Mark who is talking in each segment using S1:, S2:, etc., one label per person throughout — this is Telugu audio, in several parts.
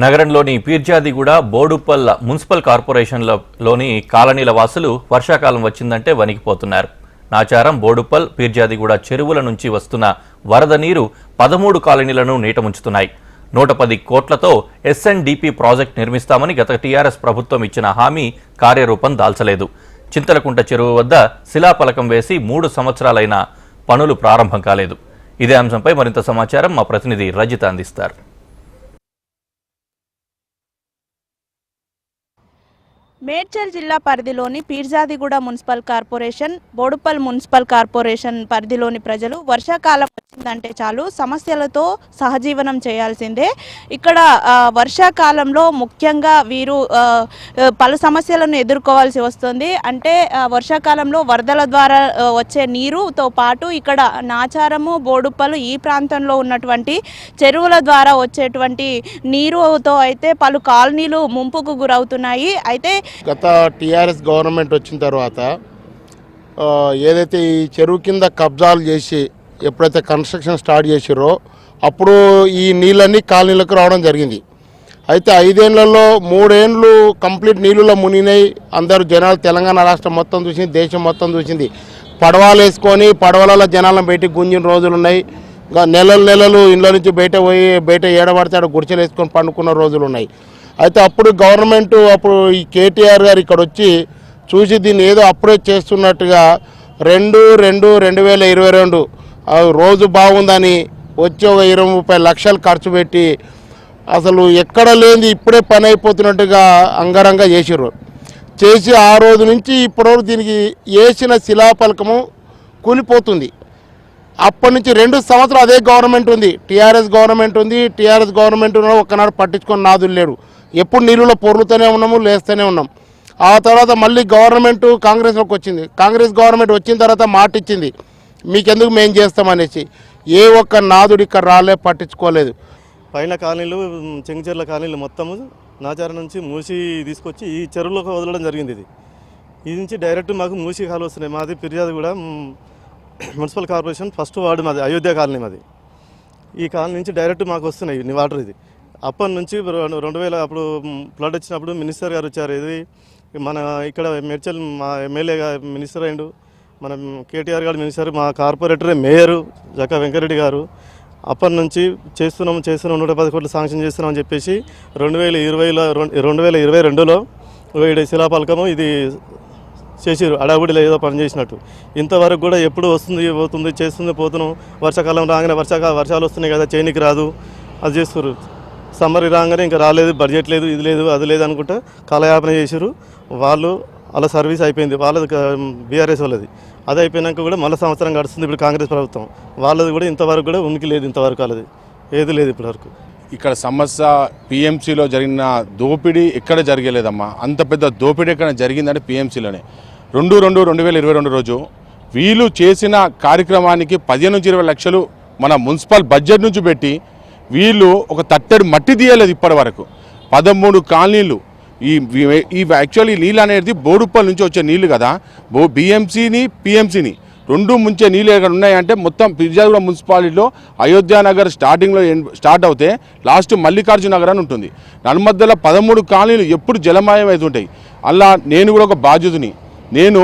S1: నగరంలోని పీర్జాదిగూడ బోడుప్పల్ మున్సిపల్ కార్పొరేషన్లోని కాలనీల వాసులు వర్షాకాలం వచ్చిందంటే వణికిపోతున్నారు. నాచారం, బోడుప్పల్, పీర్జాదిగూడ చెరువుల నుంచి వస్తున్న వరద నీరు 13 కాలనీలను నీట ముంచుతున్నాయి. 110 కోట్లతో ఎస్ఎన్డిపి ప్రాజెక్టు నిర్మిస్తామని గత టీఆర్ఎస్ ప్రభుత్వం ఇచ్చిన హామీ కార్యరూపం దాల్చలేదు. చింతలకుంట చెరువు వద్ద శిలాఫలకం వేసి 3 సంవత్సరాలైన పనులు ప్రారంభం కాలేదు. ఇదే అంశంపై మరింత సమాచారం మా ప్రతినిధి రజిత అందిస్తారు.
S2: మేడ్చల్ జిల్లా పరిధిలోని Peerzadiguda municipal corporation, Boduppal municipal corporation పరిధిలోని ప్రజలు వర్షాకాలం వచ్చిందంటే చాలు సమస్యలతో సహజీవనం చేయాల్సిందే. ఇక్కడ వర్షాకాలంలో ముఖ్యంగా వీరు పలు సమస్యలను ఎదుర్కోవాల్సి వస్తుంది. అంటే వర్షాకాలంలో వరదల ద్వారా వచ్చే నీరుతో పాటు ఇక్కడ నాచారము, బోడుప్పలు ఈ ప్రాంతంలో ఉన్నటువంటి చెరువుల ద్వారా వచ్చేటువంటి నీరుతో అయితే పలు కాలనీలు ముంపుకు గురవుతున్నాయి. అయితే
S3: గత టీఆర్ఎస్ గవర్నమెంట్ వచ్చిన తర్వాత ఏదైతే ఈ చెరువు కింద కబ్జాలు చేసి ఎప్పుడైతే కన్స్ట్రక్షన్ స్టార్ట్ చేసిరో అప్పుడు ఈ నీళ్ళన్నీ కాలనీలకు రావడం జరిగింది. అయితే 5 ఏళ్లలో 3 ఏళ్ళు కంప్లీట్ నీళ్ళలో మునిగినాయి. అందరూ జనాలు తెలంగాణ రాష్ట్రం మొత్తం చూసింది, దేశం మొత్తం చూసింది. పడవలు వేసుకొని పడవలలో జనాలను బయటికి గుంజిన రోజులు ఉన్నాయి. నెలలు ఇంట్లో నుంచి బయట ఏడబడితే గుడిచెలు వేసుకొని పండుకున్న రోజులు ఉన్నాయి. అయితే అప్పుడు గవర్నమెంట్ ఈ కేటీఆర్ గారు ఇక్కడ వచ్చి చూసి దీన్ని ఏదో అప్రోచ్ చేస్తున్నట్టుగా 2/2/2022 రోజు బాగుందని వచ్చి ఒక 20-30 లక్షలు ఖర్చు పెట్టి అసలు ఎక్కడ లేని ఇప్పుడే పని అయిపోతున్నట్టుగా అంగరంగ చేసి ఆ రోజు నుంచి ఇప్పటివరకు దీనికి వేసిన శిలాఫలకము కూలిపోతుంది. అప్పటి నుంచి 2 సంవత్సరాలు అదే గవర్నమెంట్ ఉంది, టీఆర్ఎస్ గవర్నమెంట్ ఉంది. టీఆర్ఎస్ గవర్నమెంట్ ఒక్కనాడు పట్టించుకొని నాదులు లేడు. ఎప్పుడు నీళ్ళలో పొర్లుతూనే ఉన్నాము, లేస్తూనే ఉన్నాం. ఆ తర్వాత మళ్ళీ గవర్నమెంట్ కాంగ్రెస్లోకి వచ్చింది. కాంగ్రెస్ గవర్నమెంట్ వచ్చిన తర్వాత మాట ఇచ్చింది, మీకెందుకు మేము చేస్తామనేసి. ఏ ఒక్క నాదుడు ఇక్కడ పట్టించుకోలేదు.
S4: పైన కాలనీలు, చెంగిచెర్ల కాలనీలు మొత్తము నాచారం నుంచి మూసి తీసుకొచ్చి ఈ చెరువులోకి వదలడం జరిగింది. ఇది నుంచి డైరెక్ట్ మాకు మూసి కాలు వస్తున్నాయి. మాది Peerzadiguda municipal corporation first ward, మాది అయోధ్య కాలనీ. మాది ఈ కాలనీ నుంచి డైరెక్ట్ మాకు వస్తున్నాయి వాటర్. ఇది అప్పటి నుంచి 2000 అప్పుడు ఫ్లడ్ వచ్చినప్పుడు మినిస్టర్ గారు వచ్చారు. ఇది మన ఇక్కడ మేడ్చల్ మా ఎమ్మెల్యేగా మినిస్టర్ అయిండు, మన కేటీఆర్ గారు మినిస్టర్, మా కార్పొరేటరే మేయరు జక్క వెంకరెడ్డి గారు. అప్పటి నుంచి చేస్తున్నాం 110 కోట్లు శాంక్షన్ చేస్తున్నామని చెప్పేసి 2022లో వీడి శిలాఫలకము ఇది చేసిరు. అడావుడిలో ఏదో పని చేసినట్టు. ఇంతవరకు కూడా ఎప్పుడు వస్తుంది పోతుంది, చేస్తుంది పోతున్నాం. వర్షాకాలం రాగానే వర్షాలు వస్తున్నాయి కదా, చేయనికి రాదు, అది చేస్తారు. సమ్మర్ రాగానే ఇంకా రాలేదు, బడ్జెట్ లేదు, ఇది లేదు, అది లేదు అనుకుంటా కాలయాపన చేసారు. వాళ్ళు అలా సర్వీస్ అయిపోయింది. వాళ్ళది బీఆర్ఎస్ వాళ్ళది. అది అయిపోయినాక కూడా మళ్ళీ సంవత్సరం గడుస్తుంది. ఇప్పుడు కాంగ్రెస్ ప్రభుత్వం వాళ్ళది కూడా ఇంతవరకు కూడా ఉనికి లేదు. ఇంతవరకు వాళ్ళది ఏది లేదు ఇప్పటివరకు.
S5: ఇక్కడ సమస్య పిఎంసీలో జరిగిన దోపిడీ ఎక్కడ జరగలేదమ్మా. అంత పెద్ద దోపిడీ ఎక్కడ జరిగిందంటే పిఎంసీలోనే. 2/2/2022 రోజు వీళ్ళు చేసిన కార్యక్రమానికి 15-20 లక్షలు మన మున్సిపల్ బడ్జెట్ నుంచి పెట్టి వీళ్ళు ఒక తట్టెడు మట్టి తీయలేదు ఇప్పటి వరకు. 13 కాలనీలు. ఈ యాక్చువల్లీ నీళ్ళు అనేది బోడుప్పల్ నుంచి వచ్చే నీళ్ళు కదా, బిఎంసీని పిఎంసీని 2 ముంచే నీళ్ళు ఎక్కడ ఉన్నాయంటే మొత్తం పీర్జాదిగూడ మున్సిపాలిటీలో అయోధ్యానగర్ స్టార్టింగ్లో స్టార్ట్ అవుతే లాస్ట్ మల్లికార్జున నగర్ అని ఉంటుంది. నన్మధ్యలో 13 కాలనీలు ఎప్పుడు జలమయం అవుతుంటాయి. అలా నేను కూడా ఒక బాధ్యతని. నేను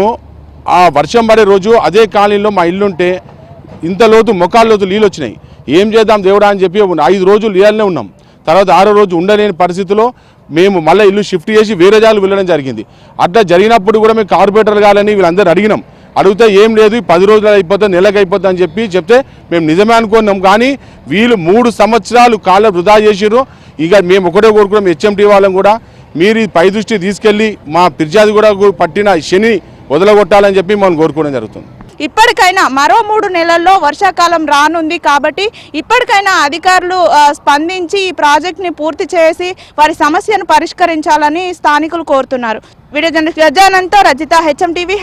S5: ఆ వర్షం పడే రోజు అదే కాలనీలో మా ఇల్లుంటే ఇంత లోతు మొకాల లోతు నీళ్ళు వచ్చినాయి. ఏం చేద్దాం దేవుడా అని చెప్పి 5 రోజులు నీళ్ళనే ఉన్నాం. తర్వాత 6వ రోజు ఉండలేని పరిస్థితిలో మేము మళ్ళీ ఇల్లు షిఫ్ట్ చేసి వేరే జాలు వెళ్ళడం జరిగింది. అట్లా జరిగినప్పుడు కూడా మేము కార్పొరేటర్ కాలని వీళ్ళందరూ అడిగితే ఏం లేదు, 10 రోజులు అయిపోతుంది, నెలకు అయిపోతుంది అని చెప్తే మేము నిజమే అనుకున్నాం. కానీ వీళ్ళు 3 సంవత్సరాలు కాలం వృధా చేసిర్రు. ఇక మేము ఒకటే కోరుకున్నాం హెచ్ఎంటీ వాళ్ళని కూడా, మీరు పై దృష్టి తీసుకెళ్ళి మా పీర్జాదిగూడ పట్టిన శని వదలగొట్టాలని చెప్పి మనం కోరుకోవడం జరుగుతుంది.
S2: ఇప్పటికైనా మరో 3 నెలల్లో వర్షాకాలం రానుంది కాబట్టి ఇప్పటికైనా అధికారులు స్పందించి ఈ ప్రాజెక్ట్ని పూర్తి చేసి వారి సమస్యను పరిష్కరించాలని స్థానికులు కోరుతున్నారు. వీడియో జర్నలిస్ట్ గజానంతో రజిత, హెచ్ఎం టీవీ.